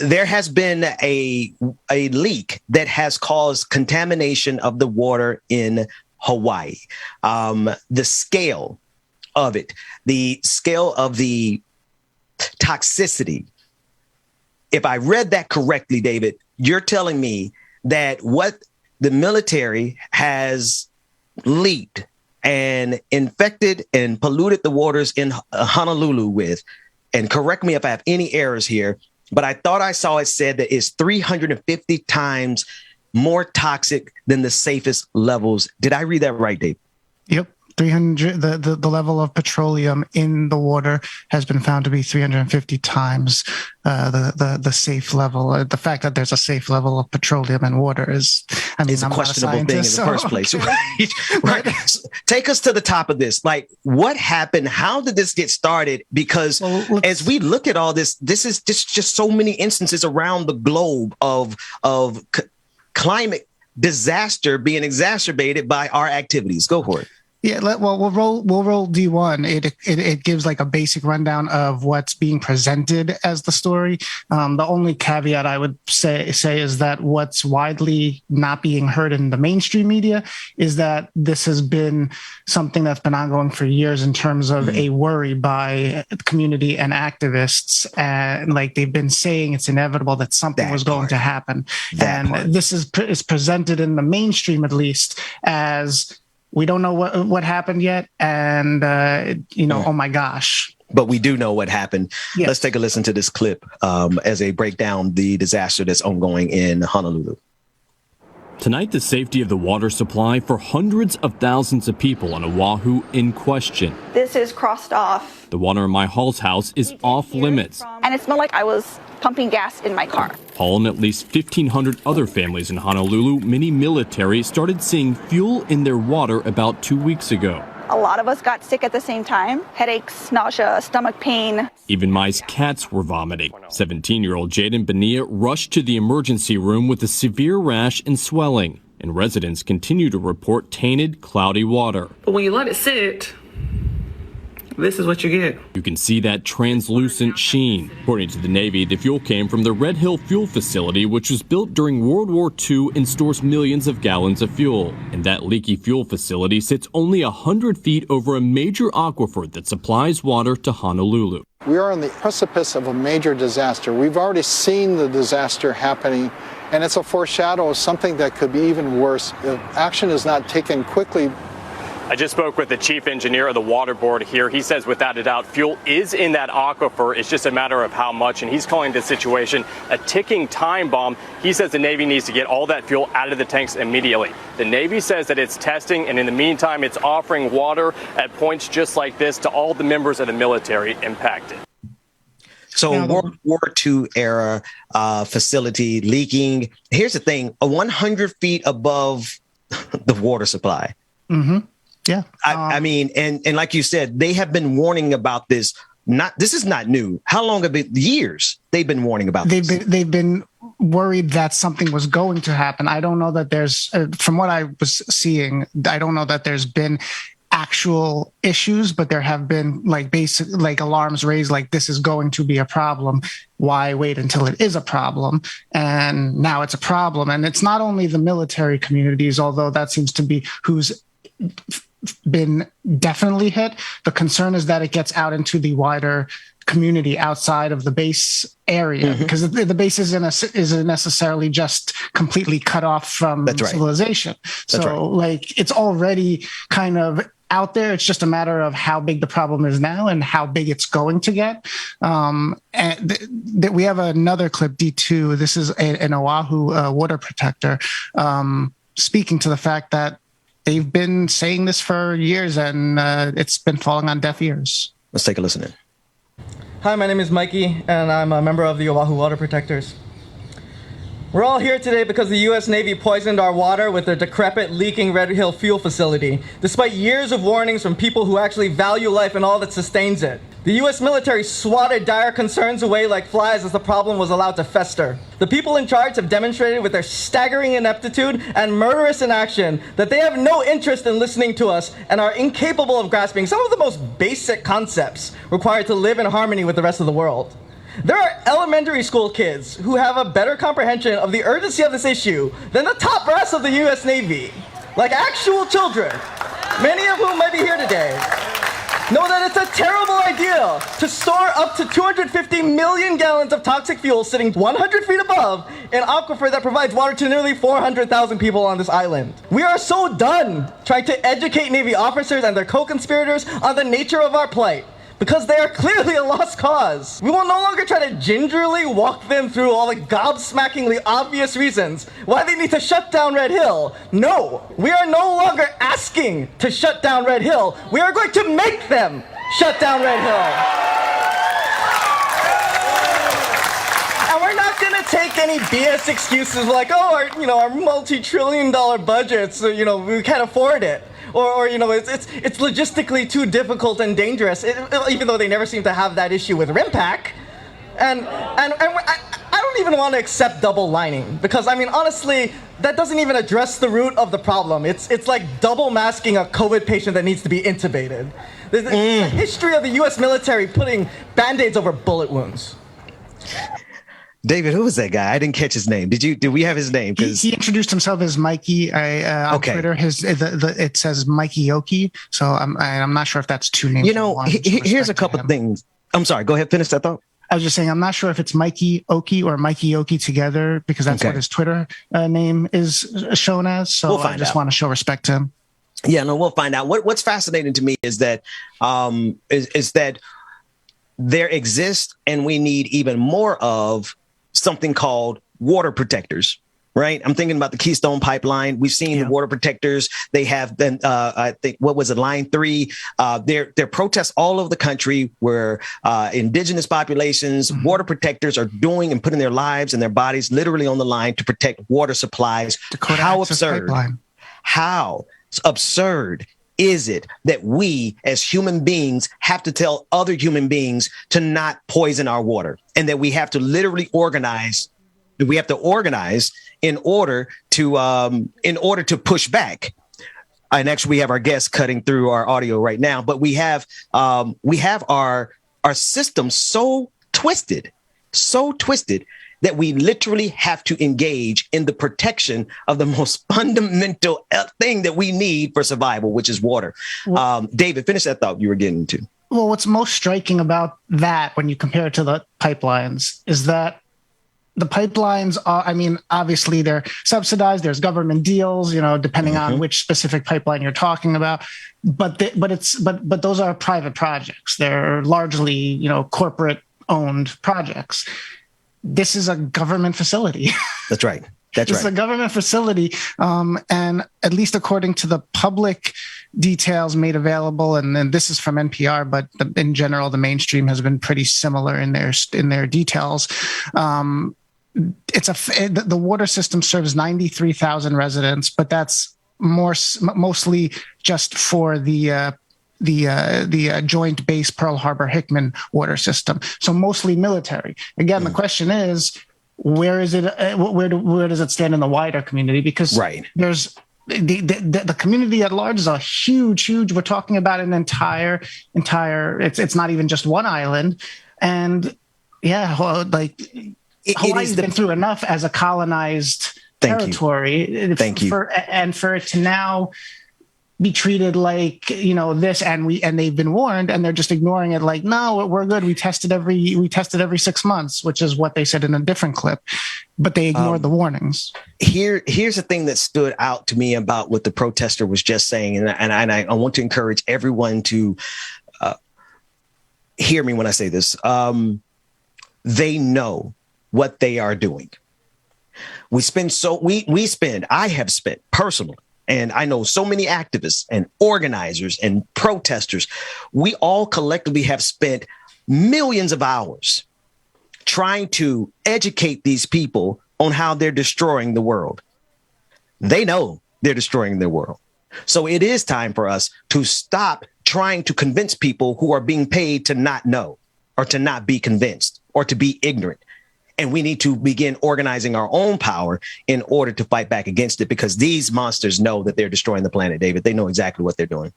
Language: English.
there has been a leak that has caused contamination of the water in Hawaii. The scale of it, the scale of the toxicity. If I read that correctly, David, you're telling me that what the military has leaked and infected and polluted the waters in Honolulu with, and correct me if I have any errors here, but I thought I saw it said that it's 350 times more toxic than the safest levels. Did I read that right, Dave? Yep. 300. The level of petroleum in the water has been found to be 350 times the safe level. The fact that there's a safe level of petroleum in water is, it's a questionable thing in the first place. Right. Take us to the top of this. Like, what happened? How did this get started? Because as we look at all this, this is just so many instances around the globe of climate disaster being exacerbated by our activities. Go for it. Yeah, we'll roll D1. It gives like a basic rundown of what's being presented as the story. The only caveat I would say is that what's widely not being heard in the mainstream media is that this has been something that's been ongoing for years in terms of a worry by community and activists, and like they've been saying it's inevitable that something was going to happen. This is presented in the mainstream, at least, as we don't know what happened yet, and oh my gosh. But we do know what happened. Yes. Let's take a listen to this clip as they break down the disaster that's ongoing in Honolulu. Tonight, the safety of the water supply for hundreds of thousands of people on Oahu in question. This is crossed off. The water in my Hall's house is off limits. And it smelled like I was pumping gas in my car. Hall and at least 1,500 other families in Honolulu, many military, started seeing fuel in their water about 2 weeks ago. A lot of us got sick at the same time. Headaches, nausea, stomach pain. Even Mai's cats were vomiting. 17-year-old Jaden Benia rushed to the emergency room with a severe rash and swelling. And residents continue to report tainted, cloudy water. But when you let it sit, this is what you get. You can see that translucent sheen. According to the Navy, the fuel came from the Red Hill Fuel Facility, which was built during World War II and stores millions of gallons of fuel. And that leaky fuel facility sits only 100 feet over a major aquifer that supplies water to Honolulu. We are on the precipice of a major disaster. We've already seen the disaster happening, and it's a foreshadow of something that could be even worse if action is not taken quickly. I just spoke with the chief engineer of the water board here. He says without a doubt fuel is in that aquifer. It's just a matter of how much, and he's calling the situation a ticking time bomb. He says the Navy needs to get all that fuel out of the tanks immediately. The Navy says that it's testing, and in the meantime, it's offering water at points just like this to all the members of the military impacted. So World War II era facility leaking. Here's the thing, 100 feet above the water supply. Mm-hmm. Yeah. I mean, and like you said, they have been warning about this. This is not new. How long have it been? Years they've been warning about this. They've been worried that something was going to happen. I don't know that there's, from what I was seeing, I don't know that there's been actual issues, but there have been like alarms raised, like this is going to be a problem. Why wait until it is a problem? And now it's a problem. And it's not only the military communities, although that seems to be who's been definitely hit. The concern is that it gets out into the wider community outside of the base area, because the base isn't necessarily just completely cut off from civilization. It's already kind of out there. It's just a matter of how big the problem is now and how big it's going to get. We have another clip, D2. This is an Oahu water protector speaking to the fact that they've been saying this for years, and it's been falling on deaf ears. Let's take a listen in. Hi, my name is Mikey, and I'm a member of the Oahu Water Protectors. We're all here today because the U.S. Navy poisoned our water with their decrepit, leaking Red Hill Fuel Facility, despite years of warnings from people who actually value life and all that sustains it. The U.S. military swatted dire concerns away like flies as the problem was allowed to fester. The people in charge have demonstrated with their staggering ineptitude and murderous inaction that they have no interest in listening to us and are incapable of grasping some of the most basic concepts required to live in harmony with the rest of the world. There are elementary school kids who have a better comprehension of the urgency of this issue than the top brass of the U.S. Navy. Like actual children, many of whom might be here today, know that it's a terrible idea to store up to 250 million gallons of toxic fuel sitting 100 feet above an aquifer that provides water to nearly 400,000 people on this island. We are so done trying to educate Navy officers and their co-conspirators on the nature of our plight, because they are clearly a lost cause. We will no longer try to gingerly walk them through all the gobsmackingly obvious reasons why they need to shut down Red Hill. No, we are no longer asking to shut down Red Hill. We are going to make them shut down Red Hill. And we're not going to take any BS excuses like, oh, our multi-trillion-dollar budgets, we can't afford it. Or it's logistically too difficult and dangerous, even though they never seem to have that issue with RIMPAC. And I don't even want to accept double lining, because, honestly, that doesn't even address the root of the problem. It's like double masking a COVID patient that needs to be intubated. There's a history of the U.S. military putting Band-Aids over bullet wounds. David, who was that guy? I didn't catch his name. Did we have his name? He introduced himself as Mikey on Twitter. It says Mikey Yoki. So I'm not sure if that's two names. Here's a couple things. I'm sorry. Go ahead. Finish that thought. I was just saying, I'm not sure if it's Mikey Oki or Mikey Yoki together, because that's what his Twitter name is shown as. So I just want to show respect to him. Yeah, no, we'll find out. What's fascinating to me is that is that there exists, and we need even more of something called water protectors, right? I'm thinking about the Keystone Pipeline. We've seen the water protectors. They have been, I think, what was it, Line 3? There are protests all over the country where indigenous populations, water protectors are doing and putting their lives and their bodies literally on the line to protect water supplies. How absurd is it that we as human beings have to tell other human beings to not poison our water, and that we have to literally organize? We have to organize in order to push back. And actually, we have our guests cutting through our audio right now, but we have our system so twisted that we literally have to engage in the protection of the most fundamental thing that we need for survival, which is water. David, finish that thought you were getting to. Well, what's most striking about that when you compare it to the pipelines is that the pipelines are, obviously they're subsidized. There's government deals, depending on which specific pipeline you're talking about. But those are private projects. They're largely, corporate owned projects. This is a government facility. That's right. It's a government facility. And at least according to the public details made available, and then this is from NPR, but in general, the mainstream has been pretty similar in their details. The water system serves 93,000 residents, but that's mostly just for the Joint Base Pearl Harbor Hickman water system. So mostly military. Again, the question is, where is it? Where does it stand in the wider community? Because there's the community at large is a huge. We're talking about an entire. It's not even just one island, and Hawaii's been through enough as a colonized territory. For it to now be treated like this, and they've been warned, and they're just ignoring it. Like, no, we're good. We tested every 6 months, which is what they said in a different clip, but they ignored the warnings. Here's the thing that stood out to me about what the protester was just saying, and I want to encourage everyone to hear me when I say this. They know what they are doing. I have spent personally, and I know so many activists and organizers and protesters, we all collectively have spent millions of hours trying to educate these people on how they're destroying the world. They know they're destroying their world. So it is time for us to stop trying to convince people who are being paid to not know, or to not be convinced, or to be ignorant. And we need to begin organizing our own power in order to fight back against it, because these monsters know that they're destroying the planet, David. They know exactly what they're doing.